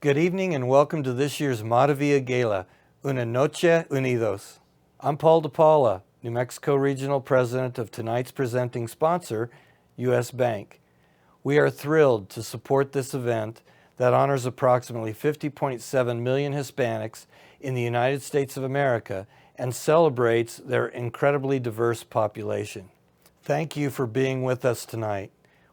Good evening and welcome to this year's MARAVILLA GALA, Una Noche Unidos. I'm Paul DePaula, New Mexico Regional President of tonight's presenting sponsor, U.S. Bank. We are thrilled to support this event that honors approximately 50.7 million Hispanics in the United States of America and celebrates their incredibly diverse population. Thank you for being with us tonight.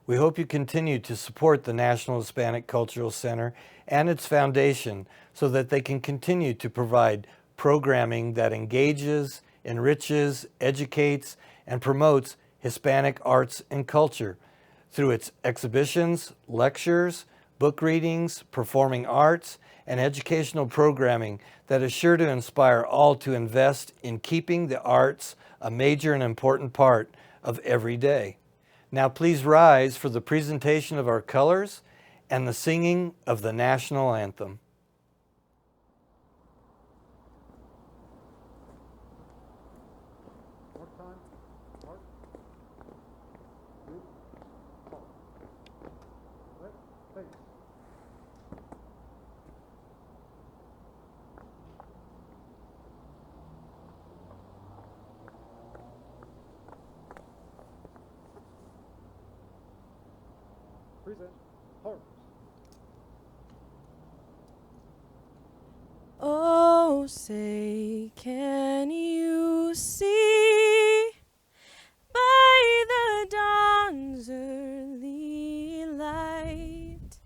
We hope you continue to support the National Hispanic Cultural Center and its foundation so that they can continue to provide programming that engages, enriches, educates, and promotes Hispanic arts and culture through its exhibitions, lectures, book readings, performing arts, and educational programming that is sure to inspire all to invest in keeping the arts a major and important part of every day. Now please rise for the presentation of our colors and the singing of the national anthem. Present. Horse. Oh, say, can you see by the dawn's early light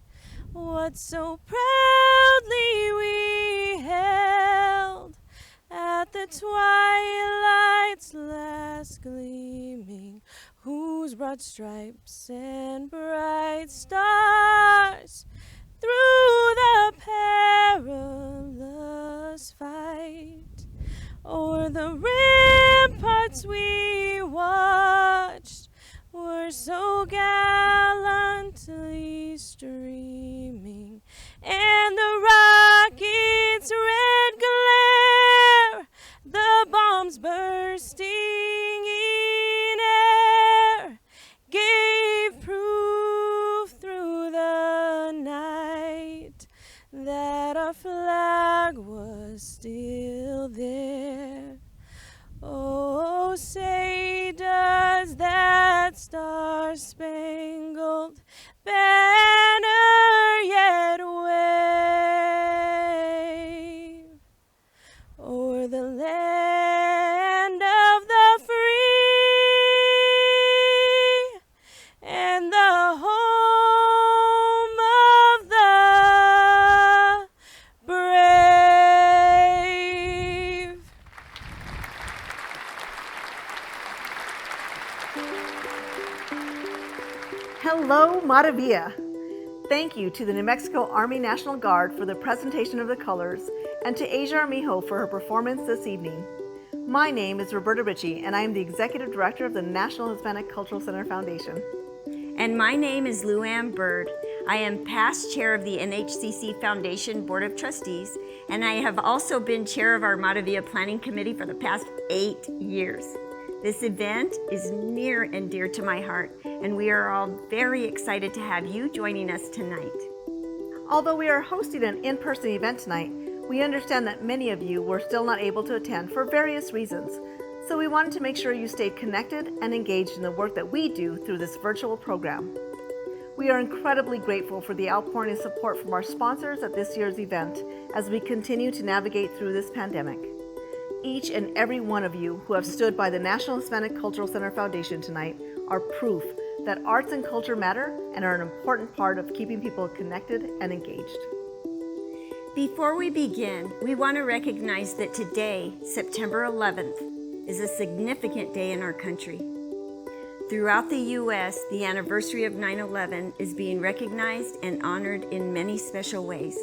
what so proudly we held at the twilight's last gleaming, whose broad stripes and bright stars through the perilous fight o'er the ramparts we watched were so gallantly streaming, and the rocket's red glare, the bombs bursting in air, gave proof through the night that our flag was still there. Oh, say, does that star-spangled banner yet wave o'er the land of the free and the home of the brave? Hello, Maravilla! Thank you to the New Mexico Army National Guard for the presentation of the colors and to Asia Armijo for her performance this evening. My name is Roberta Ritchie and I am the Executive Director of the National Hispanic Cultural Center Foundation. And my name is Lou-Ann Bird. I am past chair of the NHCC Foundation Board of Trustees, and I have also been chair of our MARAVILLA Planning Committee for the past 8 years. This event is near and dear to my heart, and we are all very excited to have you joining us tonight. Although we are hosting an in-person event tonight, we understand that many of you were still not able to attend for various reasons, so we wanted to make sure you stayed connected and engaged in the work that we do through this virtual program. We are incredibly grateful for the outpouring of support from our sponsors at this year's event as we continue to navigate through this pandemic. Each and every one of you who have stood by the National Hispanic Cultural Center Foundation tonight are proof that arts and culture matter and are an important part of keeping people connected and engaged. Before we begin, we want to recognize that today, September 11th, is a significant day in our country. Throughout the U.S., the anniversary of 9/11 is being recognized and honored in many special ways.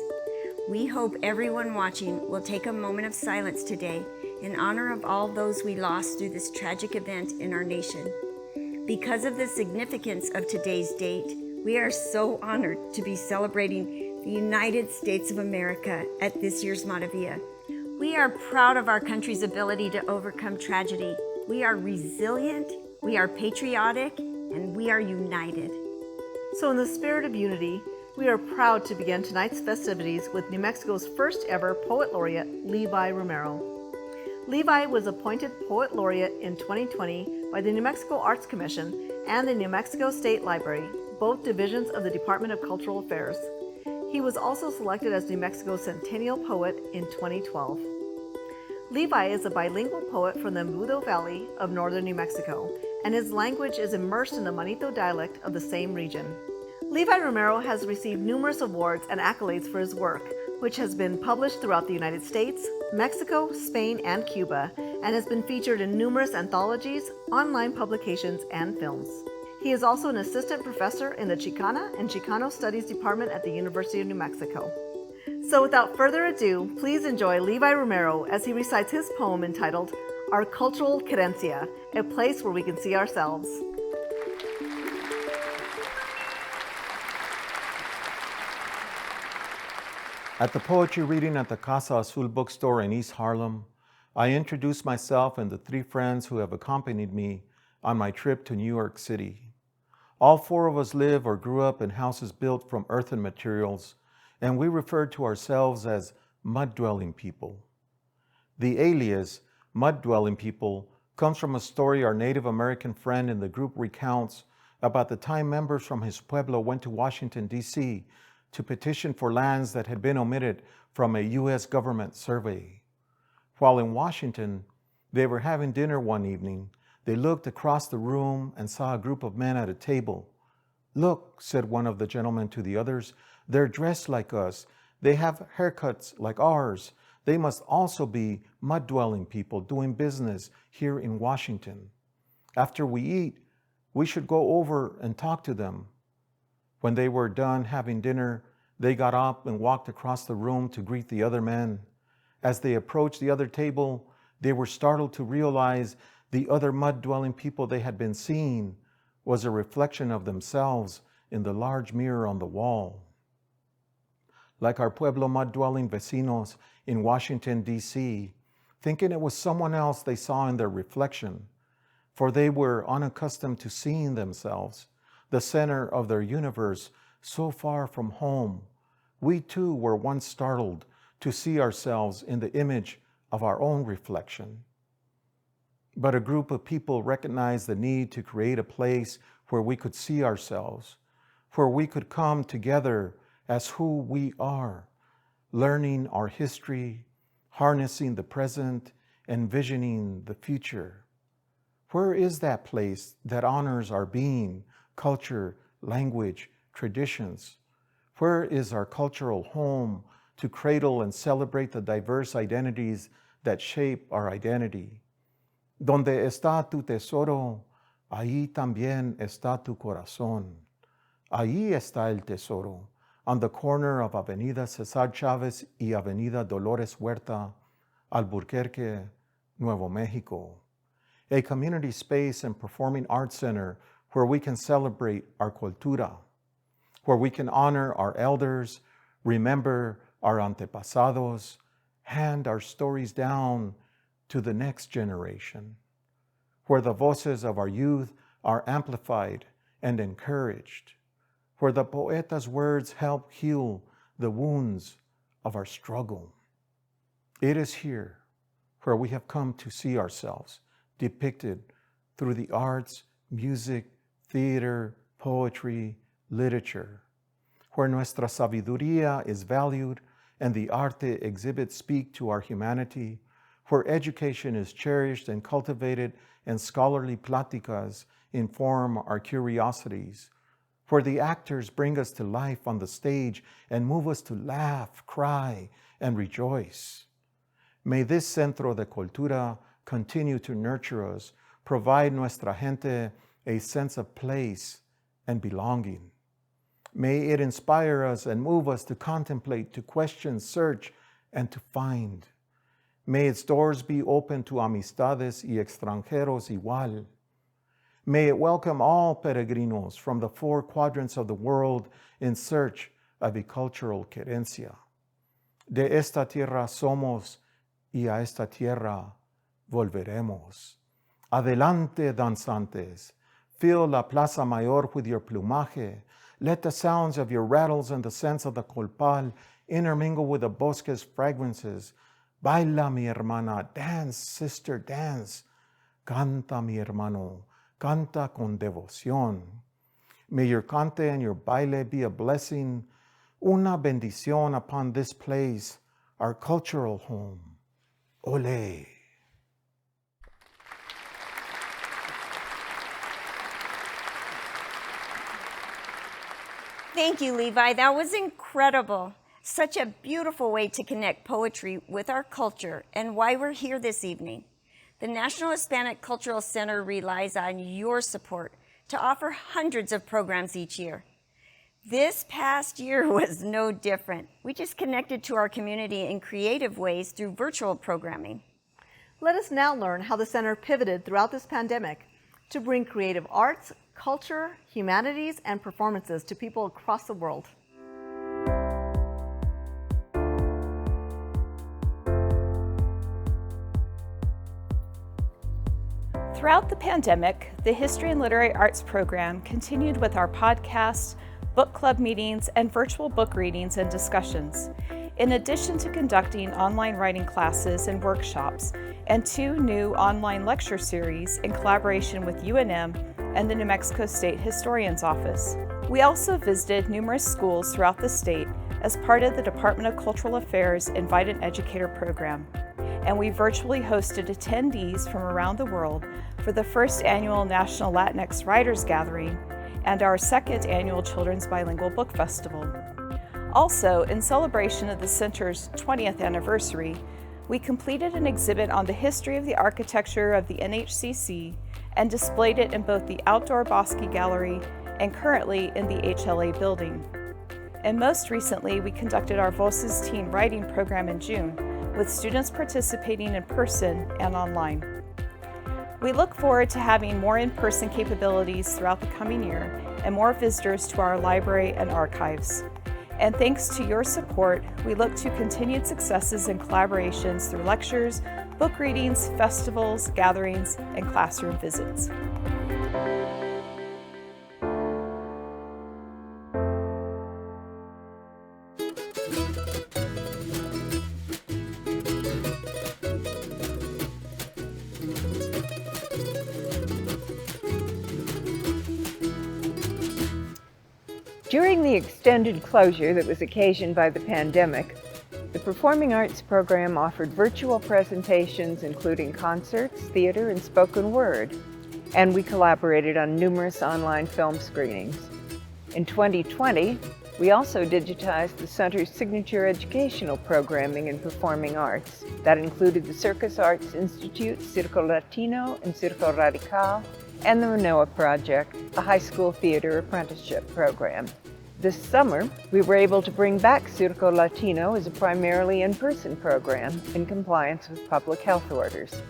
We hope everyone watching will take a moment of silence today in honor of all those we lost through this tragic event in our nation. Because of the significance of today's date, we are so honored to be celebrating the United States of America at this year's MARAVILLA. We are proud of our country's ability to overcome tragedy. We are resilient, we are patriotic, and we are united. So in the spirit of unity, We are proud to begin tonight's festivities with New Mexico's first ever Poet Laureate, Levi Romero. Levi was appointed Poet Laureate in 2020 by the New Mexico Arts Commission and the New Mexico State Library, both divisions of the Department of Cultural Affairs. He was also selected as New Mexico's Centennial Poet in 2012. Levi is a bilingual poet from the Embudo Valley of northern New Mexico, and his language is immersed in the Manito dialect of the same region. Levi Romero has received numerous awards and accolades for his work, which has been published throughout the United States, Mexico, Spain, and Cuba, and has been featured in numerous anthologies, online publications, and films. He is also an assistant professor in the Chicana and Chicano Studies Department at the University of New Mexico. So without further ado, please enjoy Levi Romero as he recites his poem entitled Our Cultural Querencia, a place where we can see ourselves. At the poetry reading at the Casa Azul bookstore in East Harlem, I introduced myself and the three friends who have accompanied me on my trip to New York City. All four of us live or grew up in houses built from earthen materials, and we refer to ourselves as mud-dwelling people. The alias, mud-dwelling people, comes from a story our Native American friend in the group recounts about the time members from his pueblo went to Washington, D.C. to petition for lands that had been omitted from a U.S. government survey. While in Washington, they were having dinner one evening. They looked across the room and saw a group of men at a table. "Look," said one of the gentlemen to the others, "they're dressed like us. They have haircuts like ours. They must also be mud-dwelling people doing business here in Washington. After we eat, we should go over and talk to them." When they were done having dinner, they got up and walked across the room to greet the other men. As they approached the other table, they were startled to realize the other mud-dwelling people they had been seeing was a reflection of themselves in the large mirror on the wall. Like our Pueblo mud-dwelling vecinos in Washington, D.C., thinking it was someone else they saw in their reflection, for they were unaccustomed to seeing themselves, the center of their universe, so far from home, we too were once startled to see ourselves in the image of our own reflection. But a group of people recognized the need to create a place where we could see ourselves, where we could come together as who we are, learning our history, harnessing the present, envisioning the future. Where is that place that honors our being, culture, language, traditions? Where is our cultural home to cradle and celebrate the diverse identities that shape our identity? Donde está tu tesoro, ahí también está tu corazón. Ahí está el tesoro, on the corner of Avenida Cesar Chavez y Avenida Dolores Huerta, Albuquerque, Nuevo Mexico. A community space and performing arts center where we can celebrate our cultura, where we can honor our elders, remember our antepasados, hand our stories down to the next generation, where the voices of our youth are amplified and encouraged, where the poeta's words help heal the wounds of our struggle. It is here where we have come to see ourselves depicted through the arts, music, theater, poetry, literature, where nuestra sabiduría is valued and the arte exhibits speak to our humanity, where education is cherished and cultivated and scholarly pláticas inform our curiosities, where the actors bring us to life on the stage and move us to laugh, cry, and rejoice. May this Centro de Cultura continue to nurture us, provide nuestra gente a sense of place and belonging. May it inspire us and move us to contemplate, to question, search, and to find. May its doors be open to amistades y extranjeros igual. May it welcome all peregrinos from the four quadrants of the world in search of a cultural querencia. De esta tierra somos y a esta tierra volveremos. Adelante, danzantes. Fill la Plaza Mayor with your plumaje. Let the sounds of your rattles and the scents of the colpal intermingle with the bosque's fragrances. Baila, mi hermana, dance, sister, dance. Canta, mi hermano, canta con devoción. May your cante and your baile be a blessing, una bendición upon this place, our cultural home. Ole. Thank you, Levi. That was incredible. Such a beautiful way to connect poetry with our culture and why we're here this evening. The National Hispanic Cultural Center relies on your support to offer hundreds of programs each year. This past year was no different. We just connected to our community in creative ways through virtual programming. Let us now learn how the center pivoted throughout this pandemic to bring creative arts, culture, humanities, and performances to people across the world. Throughout the pandemic, the History and Literary Arts program continued with our podcasts, book club meetings, and virtual book readings and discussions, in addition to conducting online writing classes and workshops, and 2 new online lecture series in collaboration with UNM and the New Mexico State Historian's Office. We also visited numerous schools throughout the state as part of the Department of Cultural Affairs Invited Educator program, and we virtually hosted attendees from around the world for the first annual National Latinx Writers Gathering and our second annual Children's Bilingual Book Festival. Also, in celebration of the Center's 20th anniversary, we completed an exhibit on the history of the architecture of the NHCC and displayed it in both the outdoor Bosque Gallery and currently in the HLA building. And most recently, we conducted our Voces Team Writing program in June, with students participating in person and online. We look forward to having more in-person capabilities throughout the coming year and more visitors to our library and archives. And thanks to your support, we look to continued successes and collaborations through lectures, book readings, festivals, gatherings, and classroom visits. During the extended closure that was occasioned by the pandemic, the Performing Arts program offered virtual presentations including concerts, theater, and spoken word, and we collaborated on numerous online film screenings. In 2020, we also digitized the Center's signature educational programming in performing arts. That included the Circus Arts Institute, Circo Latino, and Circo Radical, and the Manoa Project, a high school theater apprenticeship program. This summer, we were able to bring back Circo Latino as a primarily in-person program in compliance with public health orders.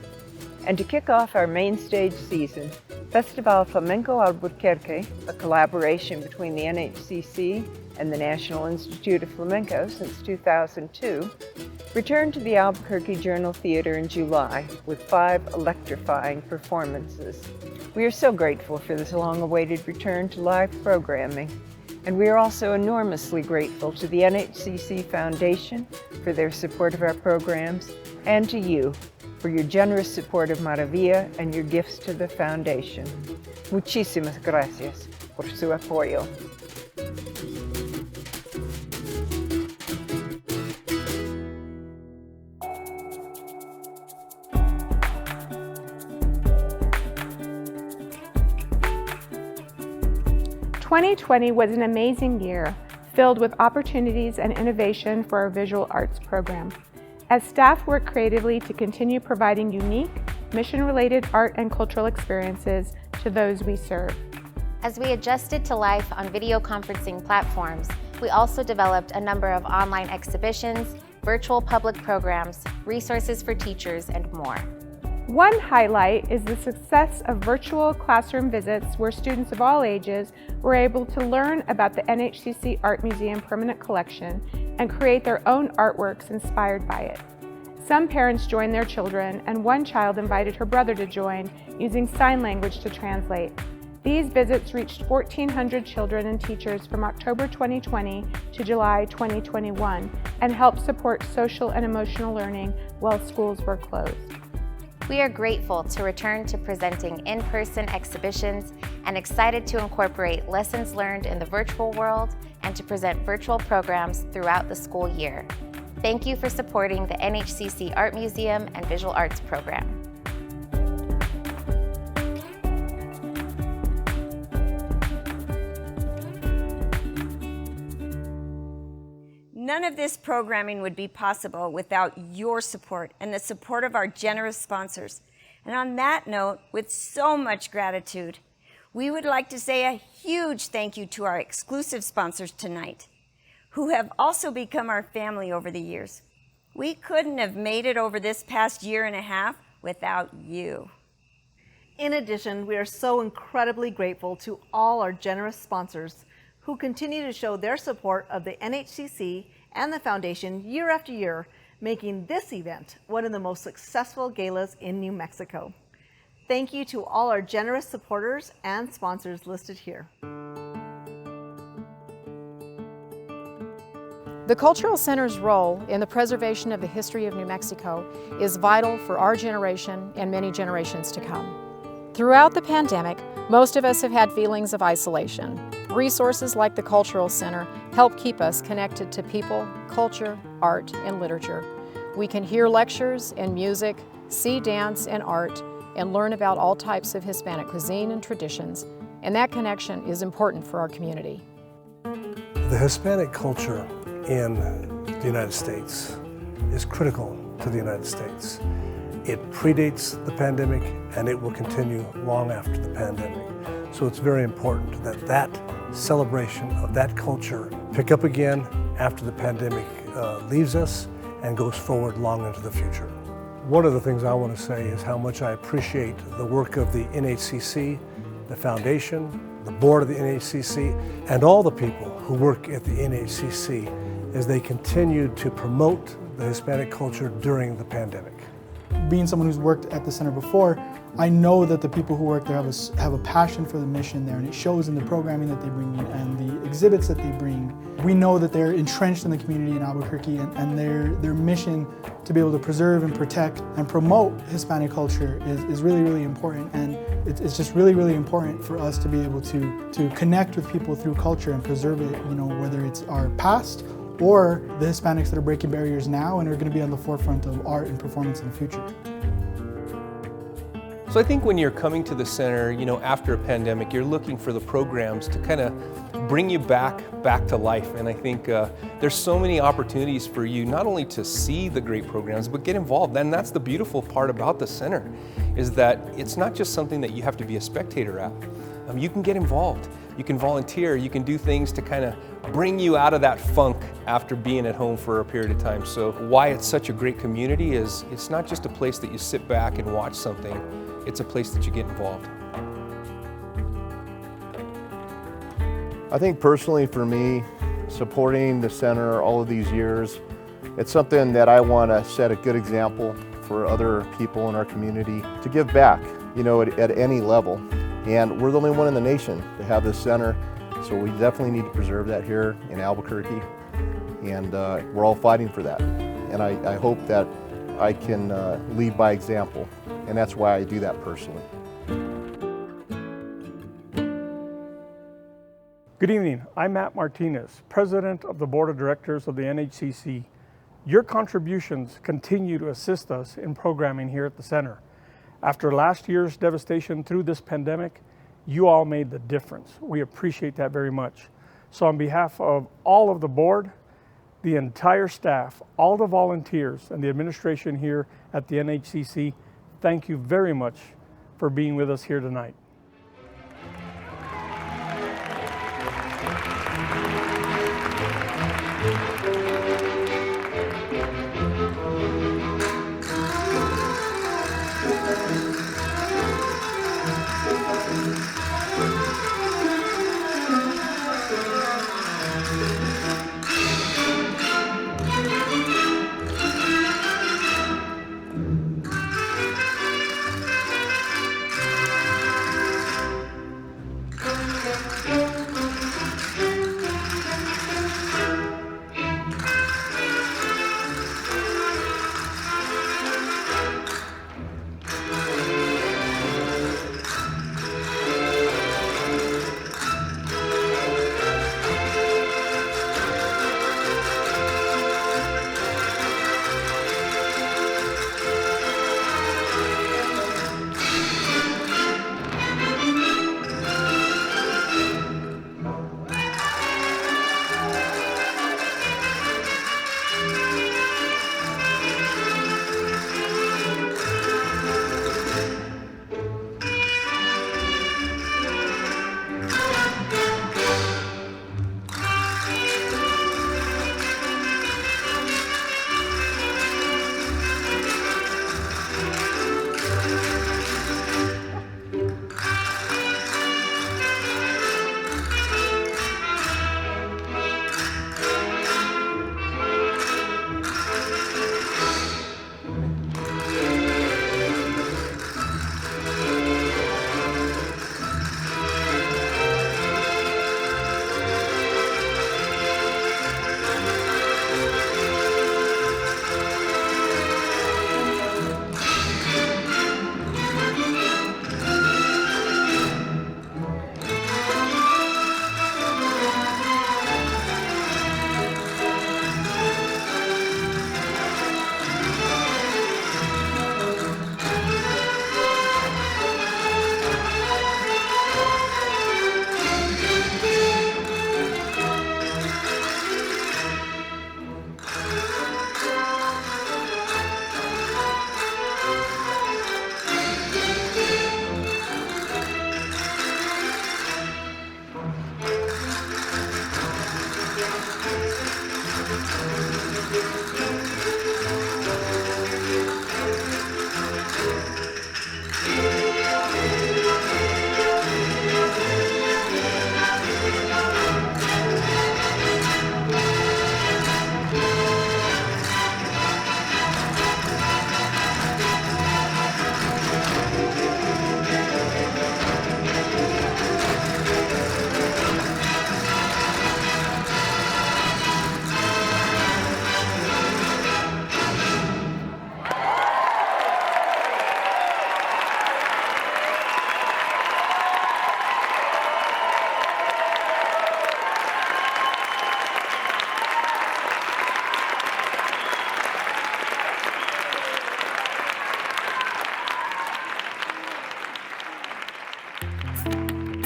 And to kick off our main stage season, Festival Flamenco Albuquerque, a collaboration between the NHCC and the National Institute of Flamenco since 2002, returned to the Albuquerque Journal Theater in July with 5 electrifying performances. We are so grateful for this long-awaited return to live programming, and we are also enormously grateful to the NHCC Foundation for their support of our programs, and to you for your generous support of Maravilla and your gifts to the Foundation. Muchísimas gracias por su apoyo. "2020 was an amazing year, filled with opportunities and innovation for our visual arts program. As staff work creatively to continue providing unique, mission-related art and cultural experiences to those we serve. As we adjusted to life on video conferencing platforms, we also developed a number of online exhibitions, virtual public programs, resources for teachers, and more. One highlight is the success of virtual classroom visits where students of all ages were able to learn about the NHCC Art Museum permanent collection and create their own artworks inspired by it. Some parents joined their children, and one child invited her brother to join using sign language to translate. These visits reached 1,400 children and teachers from October 2020 to July 2021 and helped support social and emotional learning while schools were closed. We are grateful to return to presenting in-person exhibitions and excited to incorporate lessons learned in the virtual world and to present virtual programs throughout the school year. Thank you for supporting the NHCC Art Museum and Visual Arts program. None of this programming would be possible without your support and the support of our generous sponsors. And on that note, with so much gratitude, we would like to say a huge thank you to our exclusive sponsors tonight, who have also become our family over the years. We couldn't have made it over this past year and a half without you. In addition, we are so incredibly grateful to all our generous sponsors who continue to show their support of the NHCC and the Foundation year after year, making this event one of the most successful galas in New Mexico. Thank you to all our generous supporters and sponsors listed here. The Cultural Center's role in the preservation of the history of New Mexico is vital for our generation and many generations to come. Throughout the pandemic, most of us have had feelings of isolation. Resources like the Cultural Center help keep us connected to people, culture, art, and literature. We can hear lectures and music, see dance and art, and learn about all types of Hispanic cuisine and traditions, and that connection is important for our community. The Hispanic culture in the United States is critical to the United States. It predates the pandemic and it will continue long after the pandemic. So it's very important that that celebration of that culture pick up again after the pandemic leaves us and goes forward long into the future. One of the things I want to say is how much I appreciate the work of the NHCC, the Foundation, the board of the NHCC, and all the people who work at the NHCC as they continue to promote the Hispanic culture during the pandemic. Being someone who's worked at the center before, I know that the people who work there have a passion for the mission there, and it shows in the programming that they bring in and the exhibits that they bring. We know that they're entrenched in the community in Albuquerque, and their mission to be able to preserve and protect and promote Hispanic culture is really, really important. And it's just really, really important for us to be able to connect with people through culture and preserve it, whether it's our past or the Hispanics that are breaking barriers now and are going to be on the forefront of art and performance in the future. So I think when you're coming to the center, after a pandemic, you're looking for the programs to kind of bring you back to life. And I think there's so many opportunities for you not only to see the great programs, but get involved. And that's the beautiful part about the center, is that it's not just something that you have to be a spectator at. You can get involved. You can volunteer. You can do things to kind of bring you out of that funk after being at home for a period of time. So why it's such a great community is it's not just a place that you sit back and watch something. It's a place that you get involved. I think personally for me, supporting the center all of these years, it's something that I want to set a good example for other people in our community to give back, at any level. And we're the only one in the nation to have this center, so we definitely need to preserve that here in Albuquerque. And we're all fighting for that. And I hope that I can lead by example. And that's why I do that personally. Good evening. I'm Matt Martinez, President of the Board of Directors of the NHCC. Your contributions continue to assist us in programming here at the center. After last year's devastation through this pandemic, you all made the difference. We appreciate that very much. So on behalf of all of the board, the entire staff, all the volunteers, and the administration here at the NHCC, thank you very much for being with us here tonight.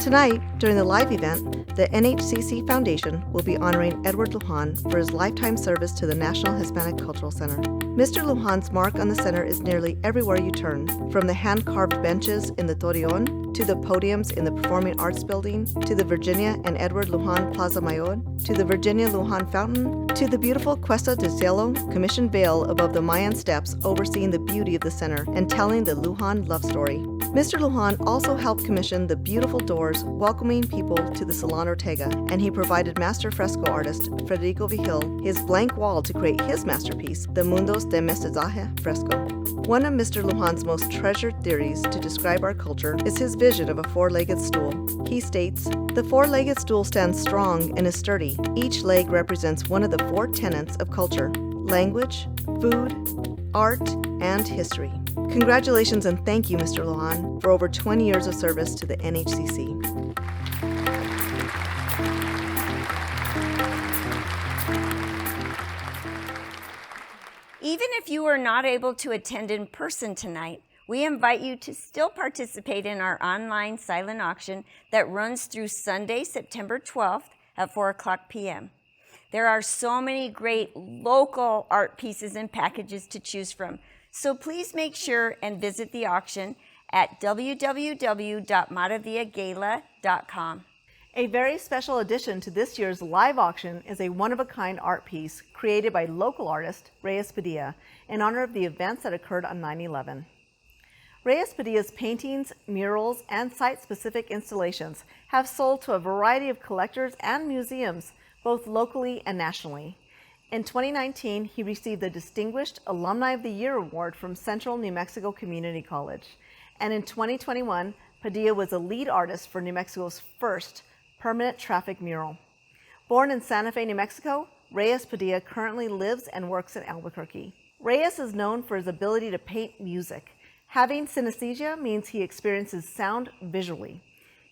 Tonight, during the live event, the NHCC Foundation will be honoring Edward Lujan for his lifetime service to the National Hispanic Cultural Center. Mr. Lujan's mark on the center is nearly everywhere you turn, from the hand-carved benches in the Torreon, to the podiums in the Performing Arts Building, to the Virginia and Edward Lujan Plaza Mayor, to the Virginia Lujan Fountain, to the beautiful Cuesta de Cielo commissioned veil above the Mayan steps overseeing the beauty of the center and telling the Lujan love story. Mr. Lujan also helped commission the beautiful doors welcoming people to the Salon Ortega, and he provided master fresco artist Federico Vigil his blank wall to create his masterpiece, the Mundos de Mestizaje fresco. One of Mr. Lujan's most treasured theories to describe our culture is his vision of a four-legged stool. He states, "The four-legged stool stands strong and is sturdy. Each leg represents one of the four tenets of culture: language, food, art, and history." Congratulations and thank you, Mr. Lujan, for over 20 years of service to the NHCC. Even if you are not able to attend in person tonight, we invite you to still participate in our online silent auction that runs through Sunday, September 12th at 4:00 p.m. There are so many great local art pieces and packages to choose from, so please make sure and visit the auction at www.maravillagala.com. A very special addition to this year's live auction is a one-of-a-kind art piece created by local artist Reyes Padilla in honor of the events that occurred on 9/11. Reyes Padilla's paintings, murals, and site-specific installations have sold to a variety of collectors and museums, both locally and nationally. In 2019, he received the Distinguished Alumni of the Year Award from Central New Mexico Community College. And in 2021, Padilla was a lead artist for New Mexico's first permanent traffic mural. Born in Santa Fe, New Mexico, Reyes Padilla currently lives and works in Albuquerque. Reyes is known for his ability to paint music. Having synesthesia means he experiences sound visually.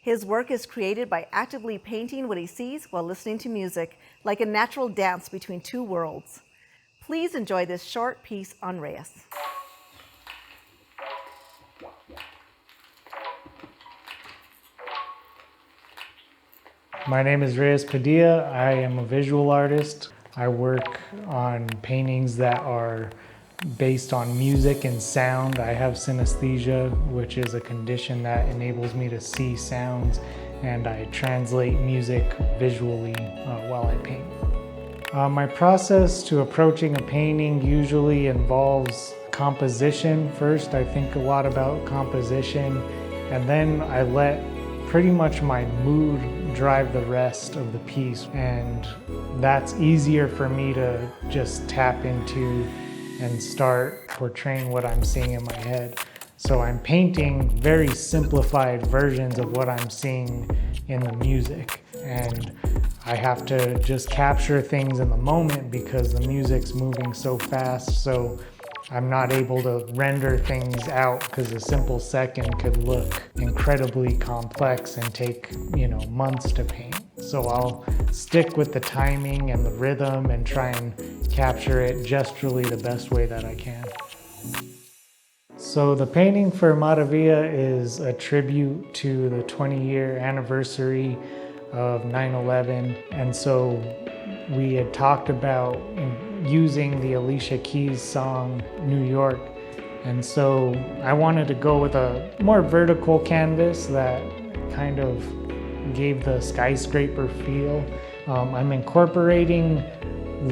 His work is created by actively painting what he sees while listening to music, like a natural dance between two worlds. Please enjoy this short piece on Reyes. My name is Reyes Padilla. I am a visual artist. I work on paintings that are based on music and sound. I have synesthesia, which is a condition that enables me to see sounds, and I translate music visually while I paint. My process to approaching a painting usually involves composition first. I think a lot about composition, and then I let pretty much my mood drive the rest of the piece, and that's easier for me to just tap into and start portraying what I'm seeing in my head. So I'm painting very simplified versions of what I'm seeing in the music, and I have to just capture things in the moment because the music's moving so fast, so I'm not able to render things out because a simple second could look incredibly complex and take, months to paint. So I'll stick with the timing and the rhythm and try and capture it gesturally the best way that I can. So the painting for Maravilla is a tribute to the 20-year anniversary of 9/11. And so we had talked about using the Alicia Keys song, New York. And so I wanted to go with a more vertical canvas that kind of gave the skyscraper feel. I'm incorporating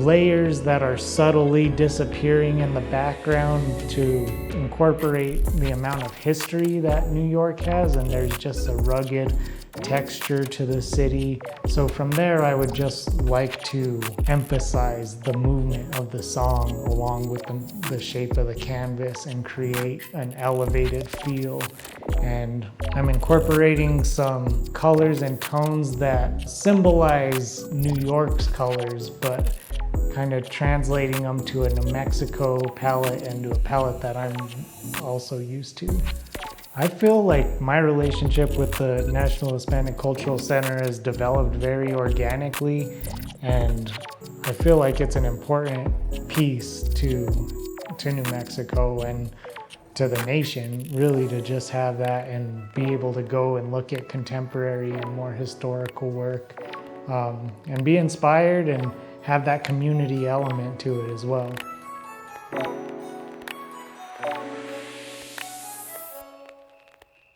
layers that are subtly disappearing in the background to incorporate the amount of history that New York has, and there's just a rugged texture to the city. So from there, I would just like to emphasize the movement of the song along with the shape of the canvas and create an elevated feel. And I'm incorporating some colors and tones that symbolize New York's colors, but kind of translating them to a New Mexico palette and to a palette that I'm also used to. I feel like my relationship with the National Hispanic Cultural Center has developed very organically, and I feel like it's an important piece to New Mexico and to the nation, really, to just have that and be able to go and look at contemporary and more historical work and be inspired and have that community element to it as well.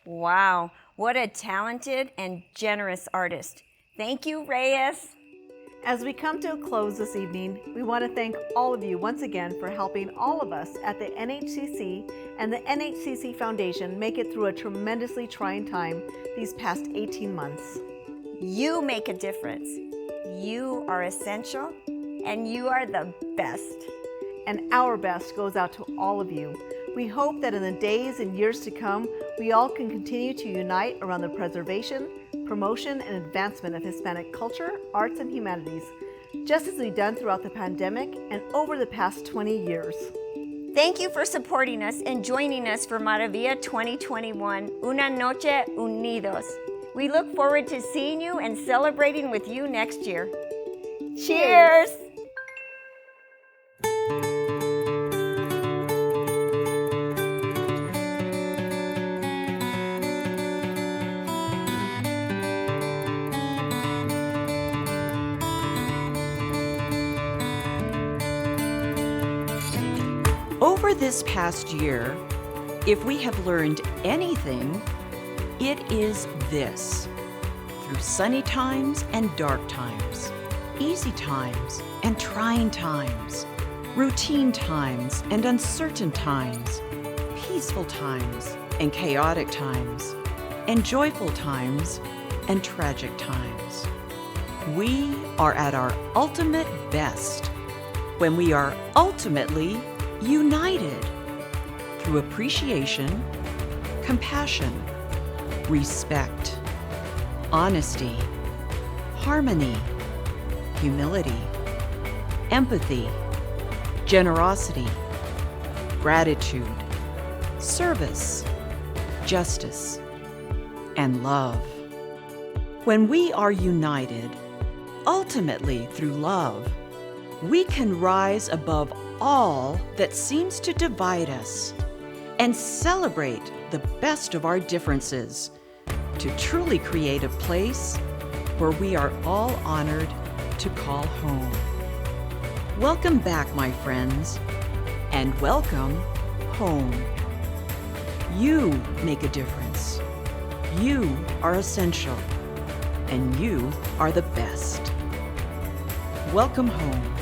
Wow, what a talented and generous artist. Thank you, Reyes. As we come to a close this evening, we want to thank all of you once again for helping all of us at the NHCC and the NHCC Foundation make it through a tremendously trying time these past 18 months. You make a difference. You are essential, and you are the best. And our best goes out to all of you. We hope that in the days and years to come, we all can continue to unite around the preservation, promotion, and advancement of Hispanic culture, arts, and humanities, just as we've done throughout the pandemic and over the past 20 years. Thank you for supporting us and joining us for Maravilla 2021, Una Noche Unidos. We look forward to seeing you and celebrating with you next year. Cheers! Over this past year, if we have learned anything, it is this. Through sunny times and dark times, easy times and trying times, routine times and uncertain times, peaceful times and chaotic times, and joyful times and tragic times, we are at our ultimate best when we are ultimately united through appreciation, compassion, respect, honesty, harmony, humility, empathy, generosity, gratitude, service, justice, and love. When we are united, ultimately through love, we can rise above all that seems to divide us and celebrate the best of our differences to truly create a place where we are all honored to call home. Welcome back, my friends, and welcome home. You make a difference. You are essential, and you are the best. Welcome home.